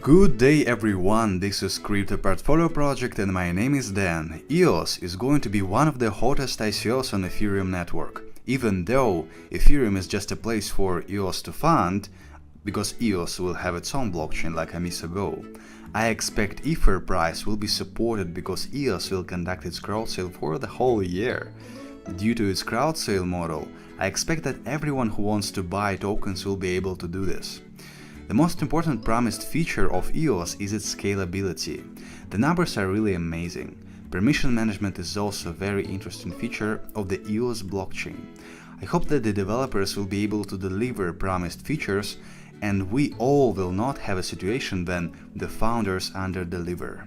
Good day everyone, this is Crypto Portfolio Project and my name is Dan. EOS is going to be one of the hottest ICOs on Ethereum network. Even though Ethereum is just a place for EOS to fund, because EOS will have its own blockchain like a month ago, I expect Ether price will be supported because EOS will conduct its crowd sale for the whole year. Due to its crowd sale model, I expect that everyone who wants to buy tokens will be able to do this. The most important promised feature of EOS is its scalability. The numbers are really amazing. Permission management is also a very interesting feature of the EOS blockchain. I hope that the developers will be able to deliver promised features and we all will not have a situation when the founders under-deliver.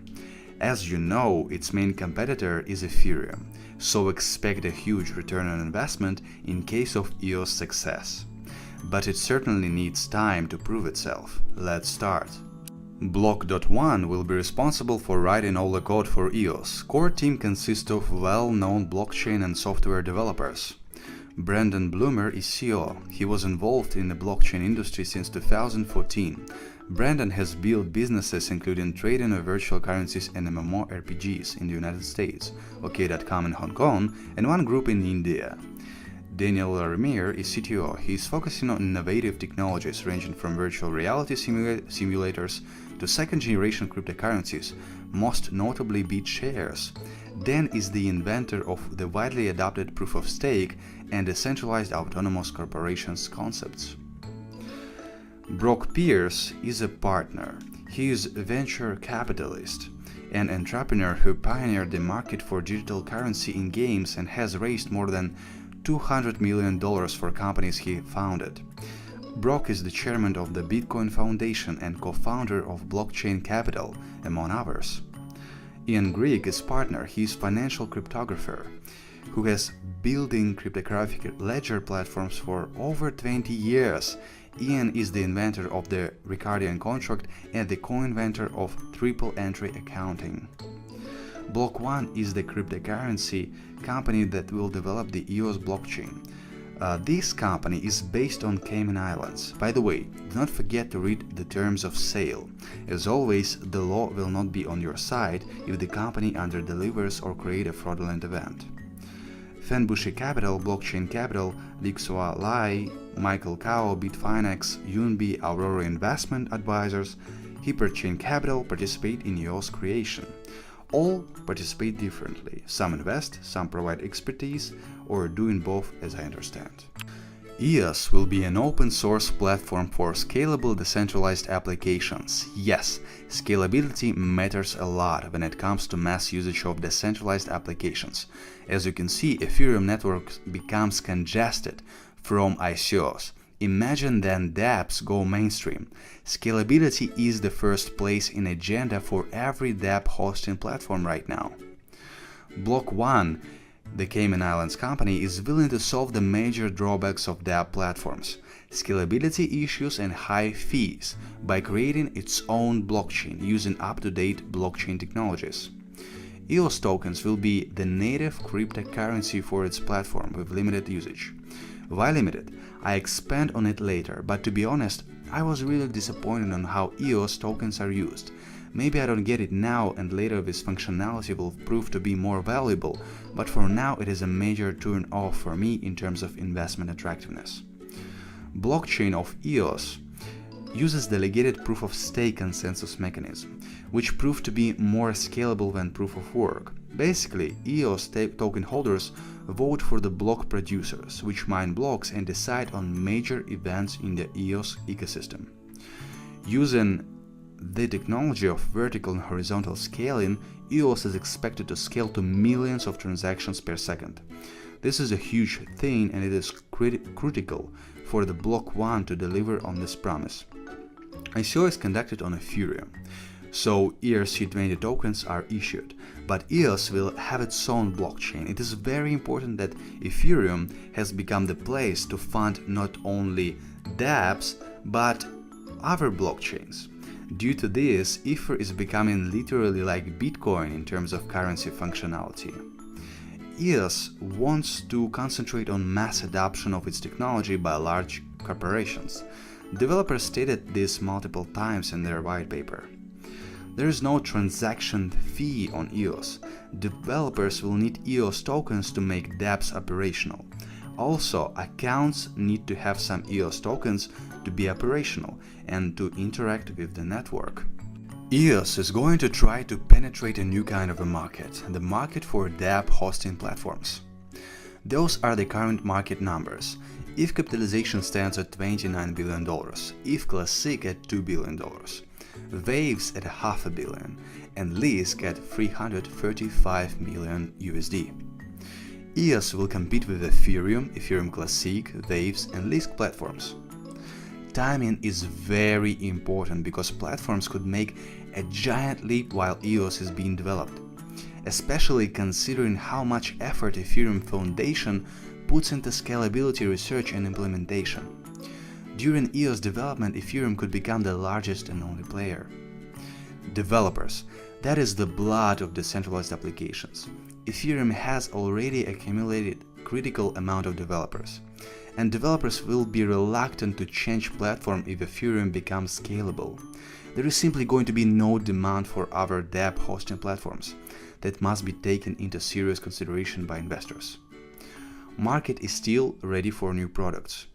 As you know, its main competitor is Ethereum, so expect a huge return on investment in case of EOS success. But it certainly needs time to prove itself. Let's start. Block.one will be responsible for writing all the code for EOS. Core team consists of well-known blockchain and software developers. Brandon Bloomer is CEO. He was involved in the blockchain industry since 2014. Brandon has built businesses including trading of virtual currencies and MMORPGs in the United States, OK.com in Hong Kong, and one group in India. Daniel Larimere is CTO. He is focusing on innovative technologies ranging from virtual reality simulators to second-generation cryptocurrencies, most notably BitShares. Dan is the inventor of the widely adopted proof-of-stake and decentralized autonomous corporations concepts. Brock Pierce is a partner. He is a venture capitalist, an entrepreneur who pioneered the market for digital currency in games and has raised more than $200 million for companies he founded. Brock is the chairman of the Bitcoin Foundation and co-founder of Blockchain Capital, among others. Ian Grigg is partner. He is financial cryptographer who has building cryptographic ledger platforms for over 20 years. Ian is the inventor of the Ricardian contract and the co-inventor of triple entry accounting. Block One is the cryptocurrency company that will develop the EOS blockchain. This company is based on Cayman Islands. By the way, do not forget to read the terms of sale. As always, the law will not be on your side if the company under-delivers or create a fraudulent event. Fenbushi Capital, Blockchain Capital, Lixua Lai, Michael Kao, Bitfinex, Yunbi, Aurora Investment Advisors, Hyperchain Capital participate in EOS creation. All participate differently. Some invest, some provide expertise, or doing both as I understand. EOS will be an open source platform for scalable decentralized applications. Yes, scalability matters a lot when it comes to mass usage of decentralized applications. As you can see, Ethereum network becomes congested from ICOs. Imagine then dApps go mainstream. Scalability is the first place in agenda for every dApp hosting platform right now. Block One, the Cayman Islands company, is willing to solve the major drawbacks of dApp platforms, scalability issues and high fees, by creating its own blockchain using up-to-date blockchain technologies. EOS tokens will be the native cryptocurrency for its platform with limited usage. Why limited? I expand on it later, but to be honest, I was really disappointed on how EOS tokens are used. Maybe I don't get it now and later this functionality will prove to be more valuable, but for now it is a major turn off for me in terms of investment attractiveness. Blockchain of EOS uses delegated proof-of-stake consensus mechanism, which proved to be more scalable than proof-of-work. Basically, EOS token holders vote for the block producers, which mine blocks and decide on major events in the EOS ecosystem. Using the technology of vertical and horizontal scaling, EOS is expected to scale to millions of transactions per second. This is a huge thing and it is critical for the Block One to deliver on this promise. ICO is conducted on Ethereum, so ERC20 tokens are issued, but EOS will have its own blockchain. It is very important that Ethereum has become the place to fund not only dApps but other blockchains. Due to this, Ether is becoming literally like Bitcoin in terms of currency functionality. EOS wants to concentrate on mass adoption of its technology by large corporations. Developers stated this multiple times in their white paper. There is no transaction fee on EOS. Developers will need EOS tokens to make dApps operational. Also, accounts need to have some EOS tokens to be operational and to interact with the network. EOS is going to try to penetrate a new kind of a market, the market for dApp hosting platforms. Those are the current market numbers. ETH capitalization stands at $29 billion, ETH Classic at $2 billion, Waves at $500 million, and Lisk at $335 million USD. EOS will compete with Ethereum, Ethereum Classic, Waves, and Lisk platforms. Timing is very important because platforms could make a giant leap while EOS is being developed, especially considering how much effort Ethereum Foundation puts into scalability research and implementation. During EOS development, Ethereum could become the largest and only player. Developers, that is the blood of decentralized applications. Ethereum has already accumulated critical amount of developers, and developers will be reluctant to change platform if Ethereum becomes scalable. There is simply going to be no demand for other dApp hosting platforms. That must be taken into serious consideration by investors. Market is still ready for new products,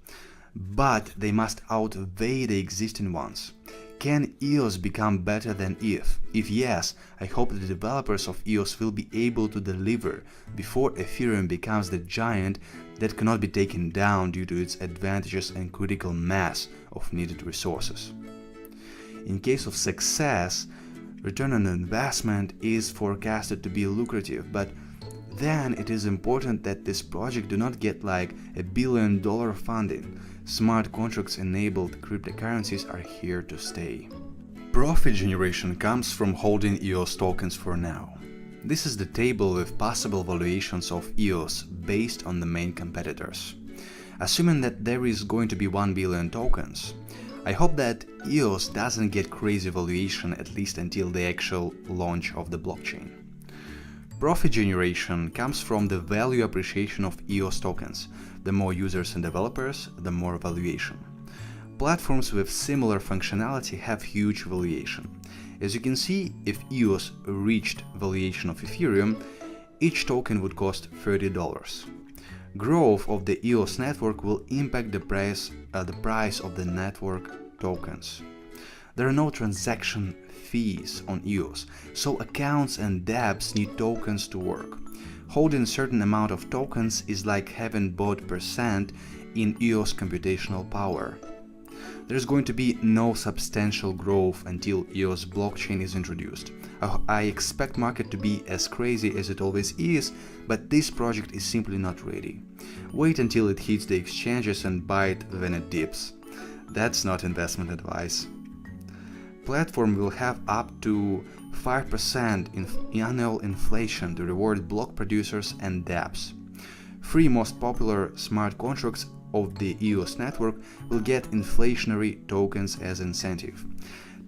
but they must outweigh the existing ones. Can EOS become better than ETH? If yes, I hope the developers of EOS will be able to deliver before Ethereum becomes the giant that cannot be taken down due to its advantages and critical mass of needed resources. In case of success, return on investment is forecasted to be lucrative, but then it is important that this project do not get like $1 billion funding. Smart contracts enabled cryptocurrencies are here to stay. Profit generation comes from holding EOS tokens for now. This is the table with possible valuations of EOS based on the main competitors. Assuming that there is going to be 1 billion tokens, I hope that EOS doesn't get crazy valuation at least until the actual launch of the blockchain. Profit generation comes from the value appreciation of EOS tokens. The more users and developers, the more valuation. Platforms with similar functionality have huge valuation. As you can see, if EOS reached valuation of Ethereum, each token would cost $30. Growth of the EOS network will impact the price of the network tokens. There are no transaction fees on EOS, so accounts and dApps need tokens to work. Holding a certain amount of tokens is like having bought percent in EOS computational power. There is going to be no substantial growth until EOS blockchain is introduced. I expect market to be as crazy as it always is, but this project is simply not ready. Wait until it hits the exchanges and buy it when it dips. That's not investment advice. Platform will have up to 5% annual inflation to reward block producers and dApps. 3 most popular smart contracts of the EOS network will get inflationary tokens as incentive.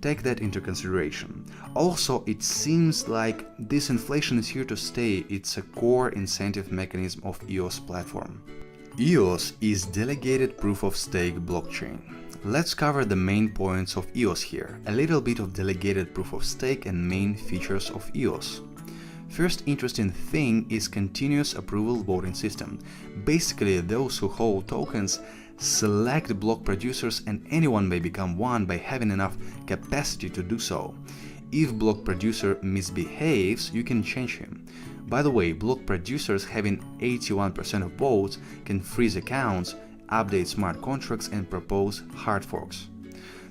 Take that into consideration. Also, it seems like this inflation is here to stay. It's a core incentive mechanism of EOS platform. EOS is delegated proof-of-stake blockchain. Let's cover the main points of EOS here, a little bit of delegated proof-of-stake and main features of EOS. First interesting thing is continuous approval voting system. Basically, those who hold tokens select block producers and anyone may become one by having enough capacity to do so. If block producer misbehaves, you can change him. By the way, block producers having 81% of votes can freeze accounts, update smart contracts and propose hard forks.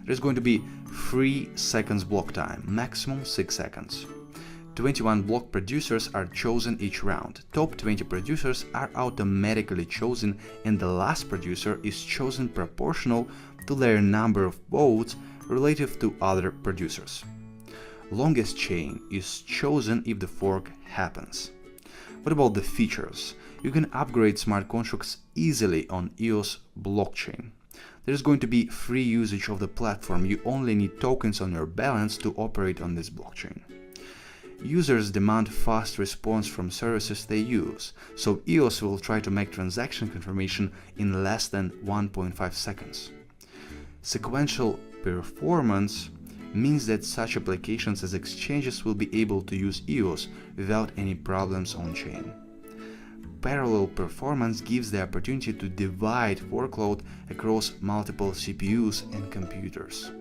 There's going to be 3 seconds block time, maximum 6 seconds. 21 block producers are chosen each round. Top 20 producers are automatically chosen and the last producer is chosen proportional to their number of votes relative to other producers. Longest chain is chosen if the fork happens. What about the features? You can upgrade smart contracts easily on EOS blockchain. There's going to be free usage of the platform. You only need tokens on your balance to operate on this blockchain. Users demand fast response from services they use, so EOS will try to make transaction confirmation in less than 1.5 seconds. Sequential performance means that such applications as exchanges will be able to use EOS without any problems on-chain. Parallel performance gives the opportunity to divide workload across multiple CPUs and computers.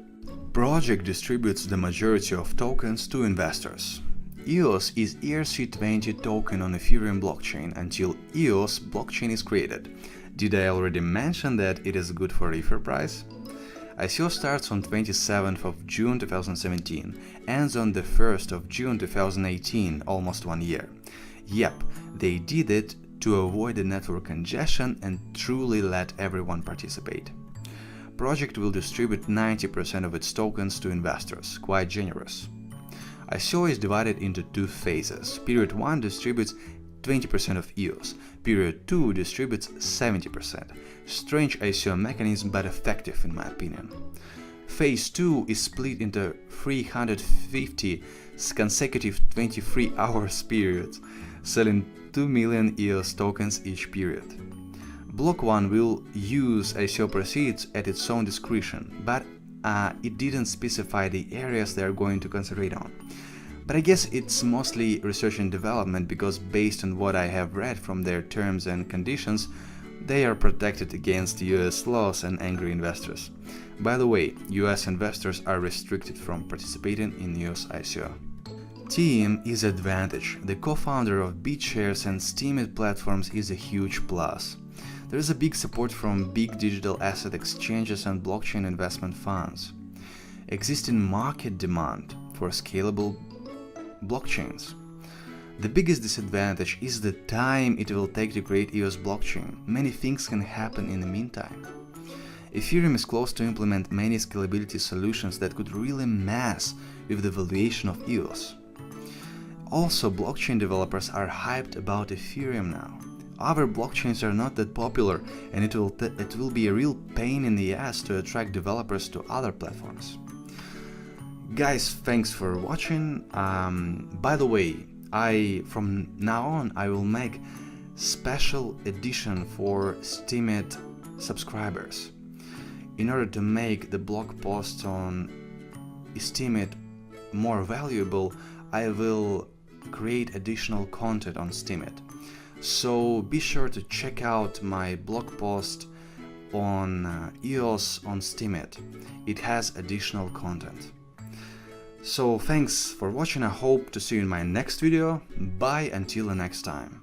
Project distributes the majority of tokens to investors. EOS is ERC20 token on Ethereum blockchain until EOS blockchain is created. Did I already mention that it is good for Ether price? ICO starts on 27th of June 2017, ends on the 1st of June 2018, almost 1 year. Yep, they did it to avoid the network congestion and truly let everyone participate. Project will distribute 90% of its tokens to investors, quite generous. ICO is divided into two phases. Period 1 distributes 20% of EOS, period 2 distributes 70%. Strange ICO mechanism, but effective in my opinion. Phase 2 is split into 350 consecutive 23-hour periods, selling 2 million EOS tokens each period. Block 1 will use ICO proceeds at its own discretion, but it didn't specify the areas they are going to concentrate on. But I guess it's mostly research and development because based on what I have read from their terms and conditions, they are protected against US laws and angry investors. By the way, US investors are restricted from participating in US ICO. Team is advantage. The co-founder of BitShares and Steemit platforms is a huge plus. There is a big support from big digital asset exchanges and blockchain investment funds. Existing market demand for scalable blockchains. The biggest disadvantage is the time it will take to create EOS blockchain. Many things can happen in the meantime. Ethereum is close to implement many scalability solutions that could really mess with the valuation of EOS. Also, blockchain developers are hyped about Ethereum now. Other blockchains are not that popular, and it will be a real pain in the ass to attract developers to other platforms. Guys, thanks for watching. By the way, from now on I will make special edition for Steemit subscribers. In order to make the blog posts on Steemit more valuable, I will create additional content on Steemit. So be sure to check out my blog post on EOS on Steemit. It has additional content. So thanks for watching, I hope to see you in my next video. Bye until the next time.